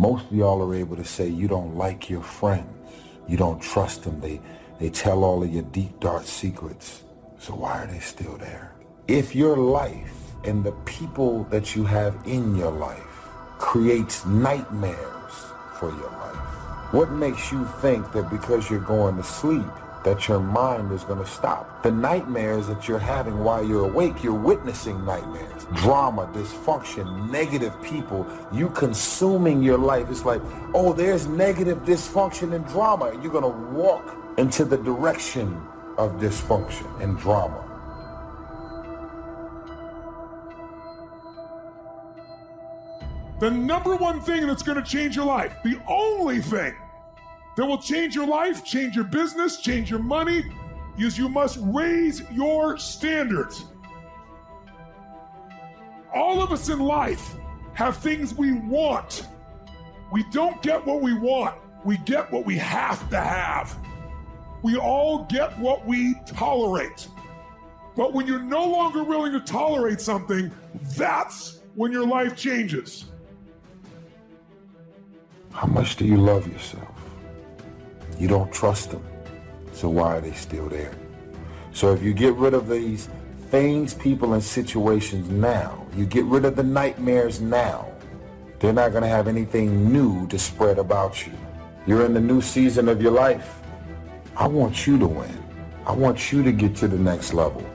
Most of y'all are able to say you don't like your friends. You don't trust them. They tell all of your deep, dark secrets. So why are they still there? If your life and the people that you have in your life creates nightmares for your life, what makes you think that because you're going to sleep that your mind is going to stop? The nightmares that you're having while you're awake, you're witnessing nightmares. Drama, dysfunction, negative people, you consuming your life. It's like, oh, there's negative dysfunction and drama. And you're going to walk into the direction of dysfunction and drama. The number one thing that's going to change your life, the only thing that will change your life, change your business, change your money, is you must raise your standards. All of us in life have things we want. We don't get what we want. We get what we have to have. We all get what we tolerate. But when you're no longer willing to tolerate something, that's when your life changes. How much do you love yourself? You don't trust them. So why are they still there? So if you get rid of these things, people, and situations now, you get rid of the nightmares now, they're not going to have anything new to spread about you. You're in the new season of your life. I want you to win. I want you to get to the next level.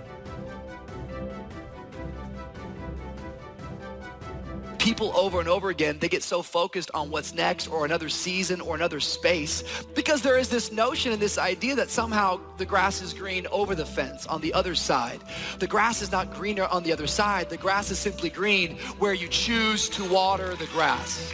People over and over again, they get so focused on what's next or another season or another space because there is this notion and this idea that somehow the grass is green over the fence on the other side. The grass is not greener on the other side. The grass is simply green where you choose to water the grass.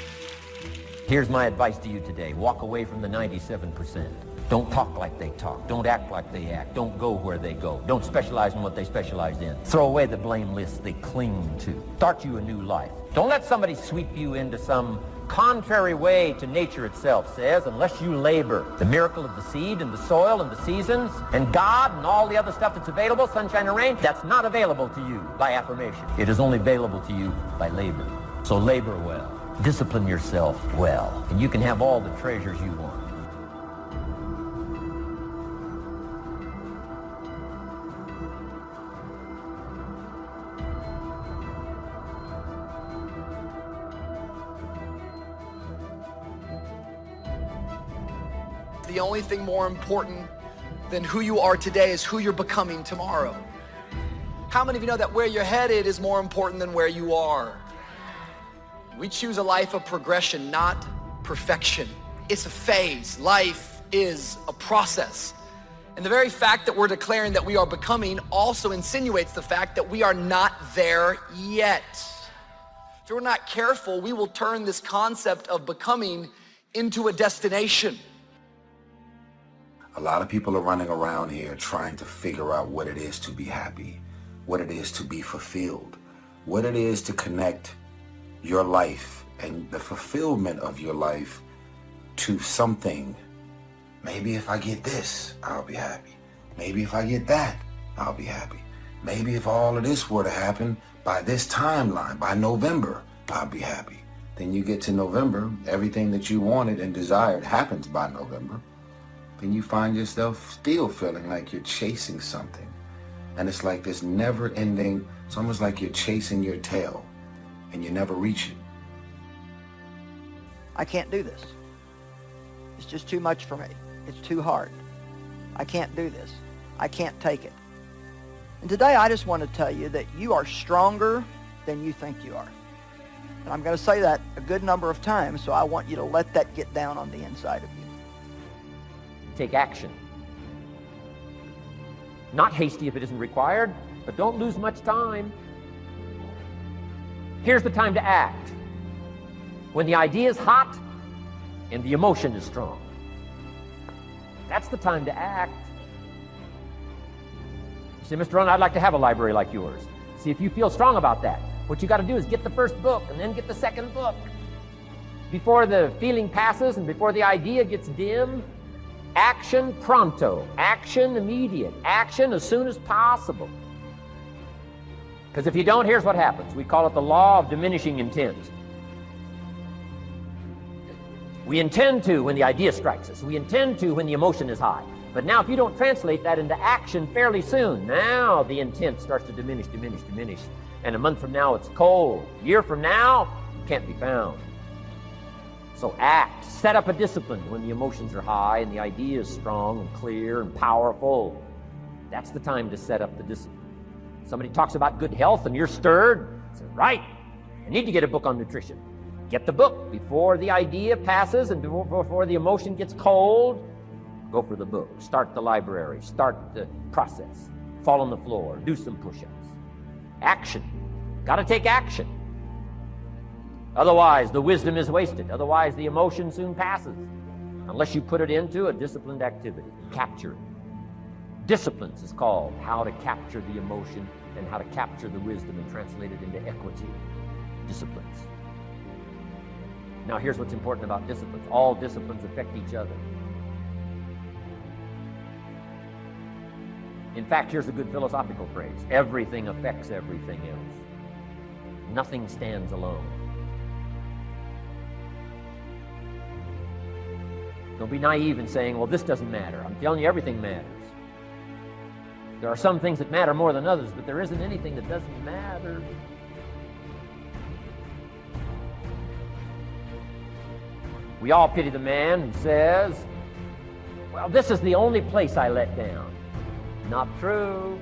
Here's my advice to you today. Walk away from the 97%. Don't talk like they talk. Don't act like they act. Don't go where they go. Don't specialize in what they specialize in. Throw away the blame lists they cling to. Start you a new life. Don't let somebody sweep you into some contrary way to nature itself says, unless you labor. The miracle of the seed and the soil and the seasons and God and all the other stuff that's available, sunshine and rain, that's not available to you by affirmation. It is only available to you by labor. So labor well. Discipline yourself well. And you can have all the treasures you want. The only thing more important than who you are today is who you're becoming tomorrow. How many of you know that where you're headed is more important than where you are? We choose a life of progression, not perfection. It's a phase. Life is a process. And the very fact that we're declaring that we are becoming also insinuates the fact that we are not there yet. If we're not careful, we will turn this concept of becoming into a destination. A lot of people are running around here trying to figure out what it is to be happy, what it is to be fulfilled, what it is to connect your life and the fulfillment of your life to something. Maybe if I get this, I'll be happy. Maybe if I get that, I'll be happy. Maybe if all of this were to happen by this timeline, by November, I'll be happy. Then you get to November, everything that you wanted and desired happens by November. Then you find yourself still feeling like you're chasing something. And it's like this never ending, it's almost like you're chasing your tail and you never reach it. I can't do this. It's just too much for me. It's too hard. I can't do this. I can't take it. And today I just want to tell you that you are stronger than you think you are. And I'm going to say that a good number of times, so I want you to let that get down on the inside of you. Take action. Not hasty if it isn't required, but don't lose much time. Here's the time to act. When the idea is hot and the emotion is strong. That's the time to act. You say, Mr. Rohn, I'd like to have a library like yours. See, if you feel strong about that, what you got to do is get the first book and then get the second book. Before the feeling passes and before the idea gets dim, action pronto, action immediate, action as soon as possible. Because if you don't, here's what happens. We call it the law of diminishing intent. We intend to when the idea strikes us. We intend to when the emotion is high. But now if you don't translate that into action fairly soon, now the intent starts to diminish. And a month from now, it's cold. A year from now, it can't be found. So act. Set up a discipline when the emotions are high and the idea is strong and clear and powerful. That's the time to set up the discipline. Somebody talks about good health and you're stirred. Say, right, I need to get a book on nutrition. Get the book before the idea passes and before the emotion gets cold. Go for the book. Start the library. Start the process. Fall on the floor. Do some push-ups. Action. Got to take action. Otherwise, the wisdom is wasted. Otherwise, the emotion soon passes. Unless you put it into a disciplined activity. Capture it. Disciplines is called how to capture the emotion and how to capture the wisdom and translate it into equity. Disciplines. Now, here's what's important about disciplines. All disciplines affect each other. In fact, here's a good philosophical phrase. Everything affects everything else. Nothing stands alone. Don't be naive in saying, well, this doesn't matter. I'm telling you, everything matters. There are some things that matter more than others, but there isn't anything that doesn't matter. We all pity the man who says, well, this is the only place I let down. Not true.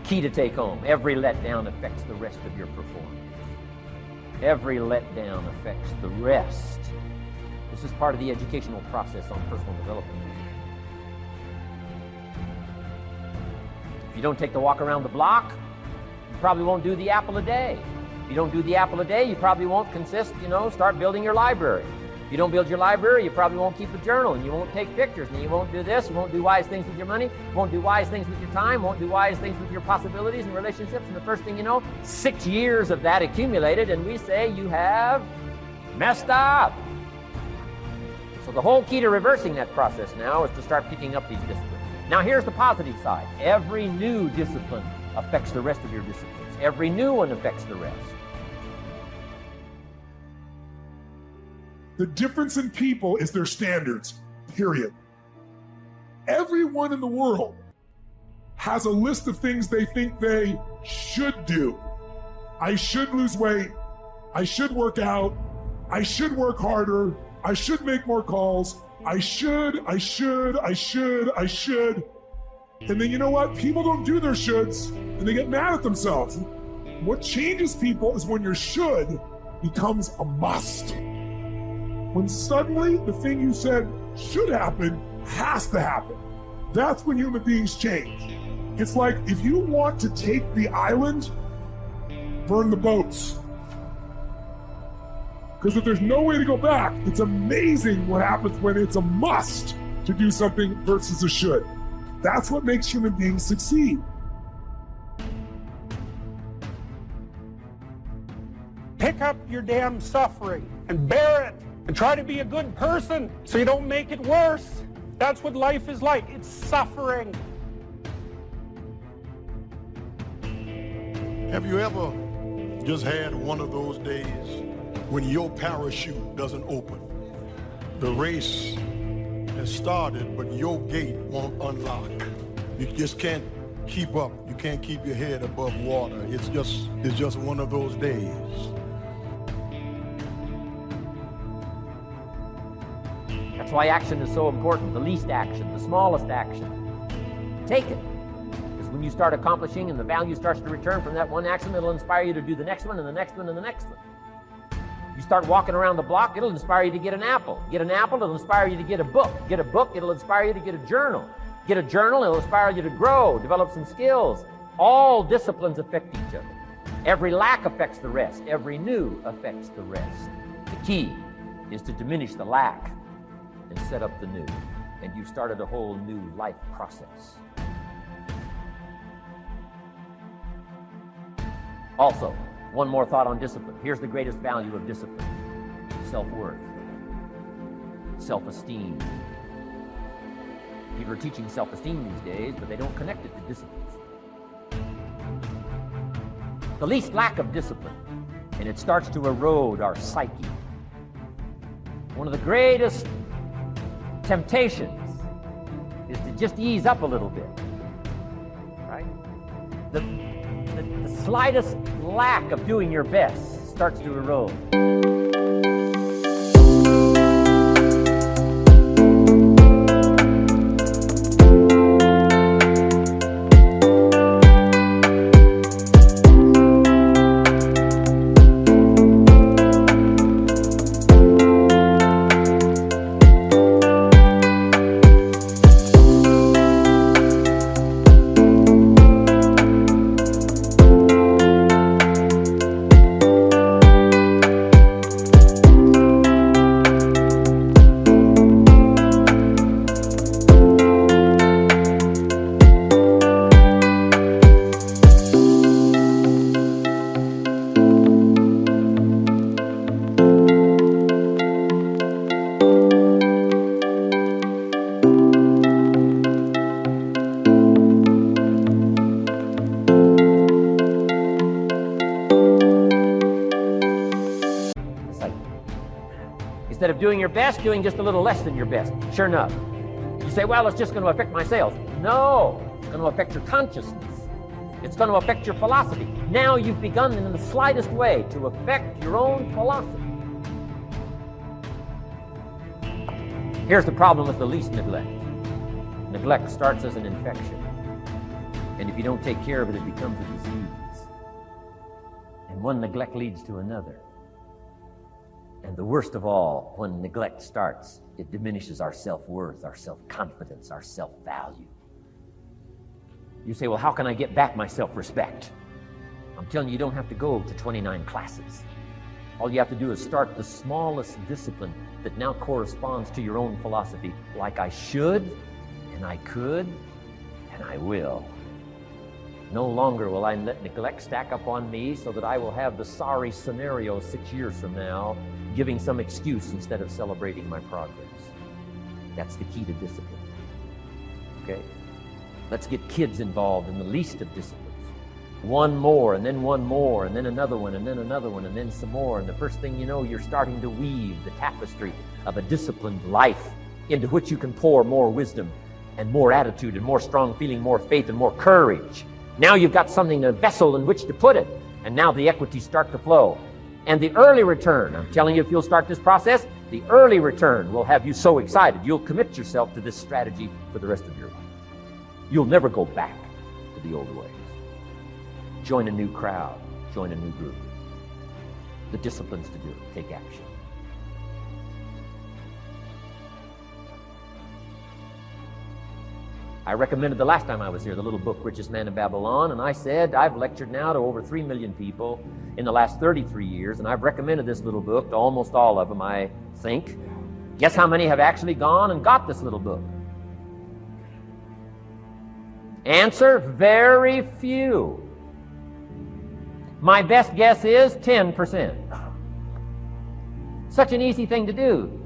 Key to take home. Every letdown affects the rest of your performance. Every letdown affects the rest. This is part of the educational process on personal development. If you don't take the walk around the block, you probably won't do the apple a day. If you don't do the apple a day, you probably won't start building your library. If you don't build your library, you probably won't keep a journal, and you won't take pictures, and you won't do this, you won't do wise things with your money, you won't do wise things with your time, won't do wise things with your possibilities and relationships, and the first thing you know, 6 years of that accumulated, and we say you have messed up. So the whole key to reversing that process now is to start picking up these disciplines. Now here's the positive side. Every new discipline affects the rest of your disciplines. Every new one affects the rest. The difference in people is their standards, period. Everyone in the world has a list of things they think they should do. I should lose weight. I should work out. I should work harder. I should make more calls. I should. And then you know what? People don't do their shoulds and they get mad at themselves. What changes people is when your should becomes a must. When suddenly the thing you said should happen has to happen. That's when human beings change. It's like if you want to take the island, burn the boats. Because if there's no way to go back, it's amazing what happens when it's a must to do something versus a should. That's what makes human beings succeed. Pick up your damn suffering and bear it and try to be a good person so you don't make it worse. That's what life is like. It's suffering. Have you ever just had one of those days when your parachute doesn't open? The race has started, but your gate won't unlock. You just can't keep up. You can't keep your head above water. It's just one of those days. That's why action is so important. The least action, the smallest action. Take it. Because when you start accomplishing and the value starts to return from that one action, it'll inspire you to do the next one and the next one and the next one. You start walking around the block, it'll inspire you to get an apple. Get an apple, it'll inspire you to get a book. Get a book, it'll inspire you to get a journal. Get a journal, it'll inspire you to grow, develop some skills. All disciplines affect each other. Every lack affects the rest. Every new affects the rest. The key is to diminish the lack and set up the new. And you've started a whole new life process. Also, one more thought on discipline. Here's the greatest value of discipline. Self-worth. Self-esteem. People are teaching self-esteem these days, but they don't connect it to disciplines. The least lack of discipline, and it starts to erode our psyche. One of the greatest temptations is to just ease up a little bit, right? The slightest lack of doing your best starts to erode. Instead of doing your best, doing just a little less than your best. Sure enough. You say, well, it's just going to affect my sales. No, it's going to affect your consciousness. It's going to affect your philosophy. Now you've begun in the slightest way to affect your own philosophy. Here's the problem with the least neglect. Neglect starts as an infection. And if you don't take care of it, it becomes a disease. And one neglect leads to another. And the worst of all, when neglect starts, it diminishes our self-worth, our self-confidence, our self-value. You say, well, how can I get back my self-respect? I'm telling you, you don't have to go to 29 classes. All you have to do is start the smallest discipline that now corresponds to your own philosophy, like I should, and I could, and I will. No longer will I let neglect stack up on me so that I will have the sorry scenario 6 years from now, giving some excuse instead of celebrating my progress. That's the key to discipline. Okay? Let's get kids involved in the least of disciplines. One more, and then one more, and then another one, and then another one, and then some more. And the first thing you know, you're starting to weave the tapestry of a disciplined life into which you can pour more wisdom and more attitude and more strong feeling, more faith and more courage. Now you've got something, a vessel in which to put it. And now the equities start to flow. And the early return, I'm telling you, if you'll start this process, the early return will have you so excited. You'll commit yourself to this strategy for the rest of your life. You'll never go back to the old ways. Join a new crowd. Join a new group. The disciplines to do it. Take action. I recommended the last time I was here the little book, Richest Man in Babylon, and I said I've lectured now to over 3 million people in the last 33 years, and I've recommended this little book to almost all of them, I think. Guess how many have actually gone and got this little book? Answer, very few. My best guess is 10%. Such an easy thing to do.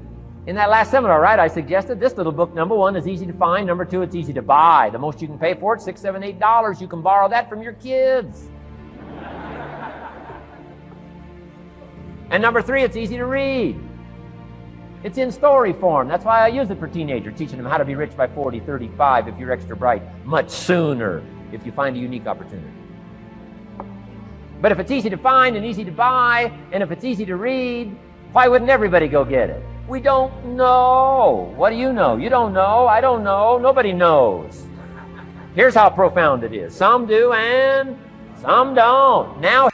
In that last seminar, right, I suggested this little book, number one, is easy to find. Number two, it's easy to buy. The most you can pay for it, $6, $7, $8. You can borrow that from your kids. And number three, it's easy to read. It's in story form. That's why I use it for teenagers, teaching them how to be rich by 40, 35 if you're extra bright, much sooner if you find a unique opportunity. But if it's easy to find and easy to buy, and if it's easy to read, why wouldn't everybody go get it? We don't know. What do you know? You don't know. I don't know. Nobody knows. Here's how profound it is. Some do and some don't. Now,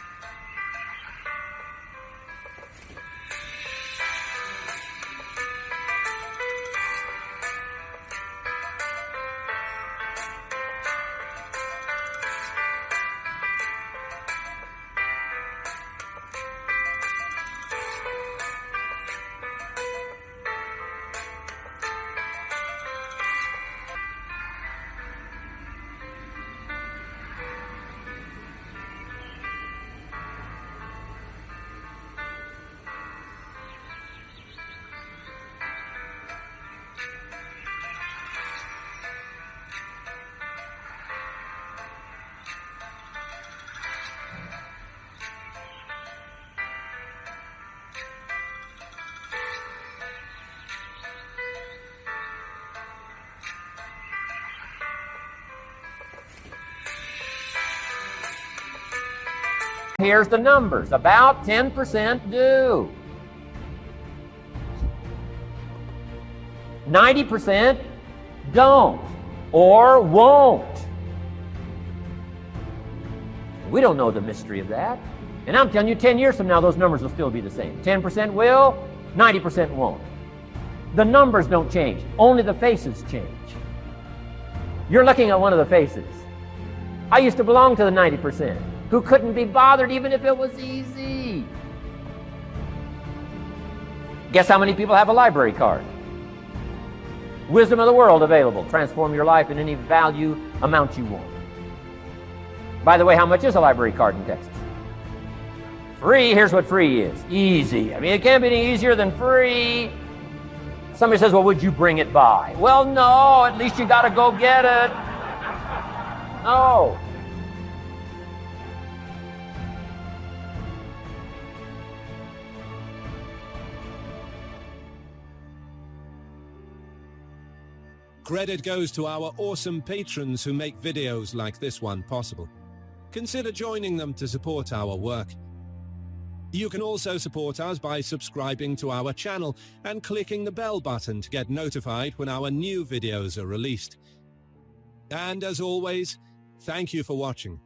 Here's the numbers. About 10% do. 90% don't or won't. We don't know the mystery of that. And I'm telling you, 10 years from now, those numbers will still be the same. 10% will, 90% won't. The numbers don't change. Only the faces change. You're looking at one of the faces. I used to belong to the 90% who couldn't be bothered even if it was easy. Guess how many people have a library card? Wisdom of the world available. Transform your life in any value amount you want. By the way, how much is a library card in Texas? Free. Here's what free is. Easy. I mean, it can't be any easier than free. Somebody says, well, would you bring it by? Well, no. At least you got to go get it. No. Credit goes to our awesome patrons who make videos like this one possible. Consider joining them to support our work. You can also support us by subscribing to our channel and clicking the bell button to get notified when our new videos are released. And as always, thank you for watching.